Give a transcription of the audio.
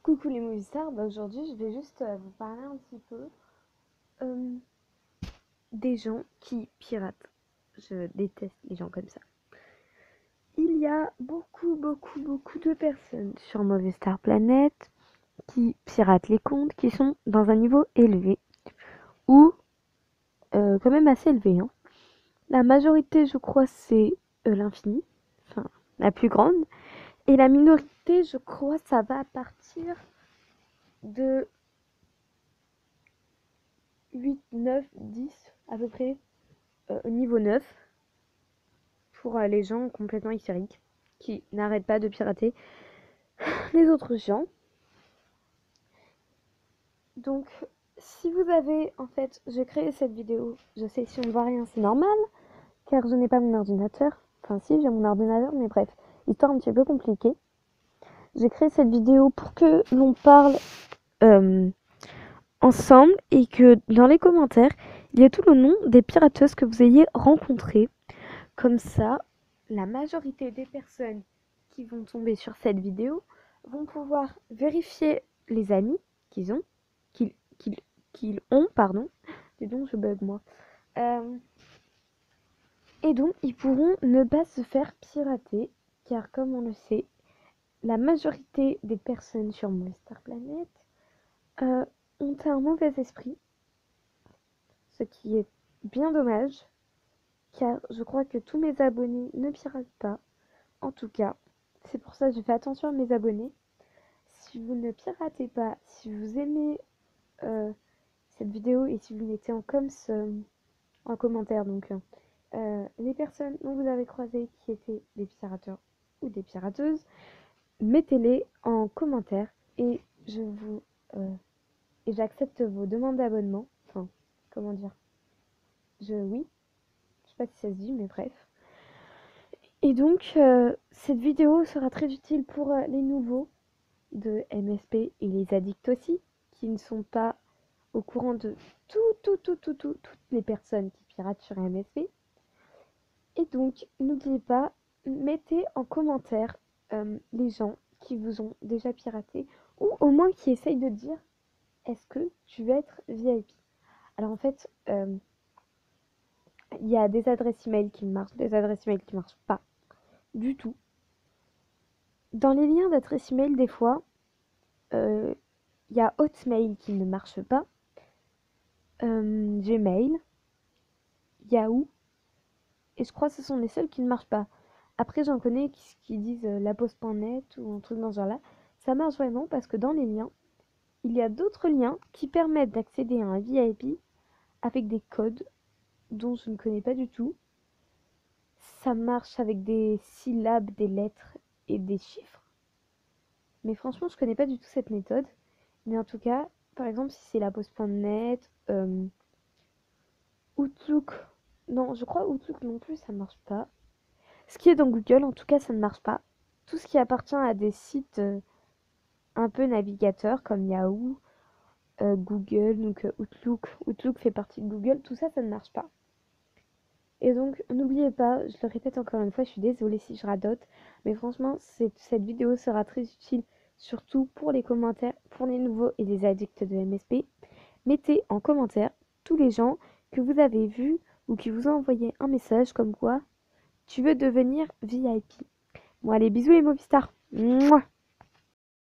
Coucou les movie stars, aujourd'hui je vais juste vous parler un petit peu euh, des gens qui piratent. Je déteste les gens comme ça. Il y a beaucoup de personnes sur Movie Star Planet qui piratent les comptes, qui sont dans un niveau élevé ou quand même assez élevé. Hein. La majorité, je crois, c'est l'infini, enfin la plus grande, et la minorité, je crois, ça va partir de 8, 9, 10 à peu près au niveau 9 pour les gens complètement hystériques qui n'arrêtent pas de pirater les autres gens. Donc, si vous avez, en fait, j'ai créé cette vidéo, je sais si on ne voit rien, c'est normal, car je n'ai pas mon ordinateur. Enfin, si, j'ai mon ordinateur, mais bref, histoire un petit peu compliquée. J'ai créé cette vidéo pour que l'on parle ensemble et que dans les commentaires, il y ait tout le nom des pirateuses que vous ayez rencontrées. Comme ça, la majorité des personnes qui vont tomber sur cette vidéo vont pouvoir vérifier les amis qu'ils ont, qu'ils ont, pardon. Dis donc, je bug moi. Et donc, ils pourront ne pas se faire pirater, car comme on le sait, la majorité des personnes sur Movie Star Planet ont un mauvais esprit, ce qui est bien dommage, car je crois que tous mes abonnés ne piratent pas. En tout cas, c'est pour ça que je fais attention à mes abonnés. Si vous ne piratez pas, si vous aimez cette vidéo et si vous mettez en en commentaire donc les personnes dont vous avez croisé qui étaient des pirateurs ou des pirateuses, mettez-les en commentaire et et j'accepte vos demandes d'abonnement. Enfin, comment dire, oui, je sais pas si ça se dit, mais bref. Et donc, cette vidéo sera très utile pour les nouveaux de MSP et les addicts aussi, qui ne sont pas au courant de toutes les personnes qui piratent sur MSP. Et donc, n'oubliez pas, mettez en commentaire les gens qui vous ont déjà piraté, ou au moins qui essayent de dire, est-ce que tu veux être VIP? Alors en fait, il y a des adresses email qui marchent, des adresses email qui marchent pas du tout. Dans les liens d'adresse email, des fois, il y a Hotmail qui ne marche pas, Gmail, Yahoo, et je crois que ce sont les seuls qui ne marchent pas. Après, j'en connais qui disent laposte.net ou un truc dans ce genre-là. Ça marche vraiment parce que dans les liens, il y a d'autres liens qui permettent d'accéder à un VIP avec des codes dont je ne connais pas du tout. Ça marche avec des syllabes, des lettres et des chiffres. Mais franchement, je connais pas du tout cette méthode. Mais en tout cas, par exemple, si c'est laposte.net, Outlook, non, je crois Outlook non plus, ça ne marche pas. Ce qui est dans Google, en tout cas, ça ne marche pas. Tout ce qui appartient à des sites un peu navigateurs comme Yahoo, Google, donc Outlook fait partie de Google, tout ça, ça ne marche pas. Et donc, n'oubliez pas, je le répète encore une fois, je suis désolée si je radote, mais franchement, cette vidéo sera très utile, surtout pour les commentaires, pour les nouveaux et les addicts de MSP. Mettez en commentaire tous les gens que vous avez vus ou qui vous ont envoyé un message comme quoi tu veux devenir VIP. Bon allez, bisous les Movistar. Mouah.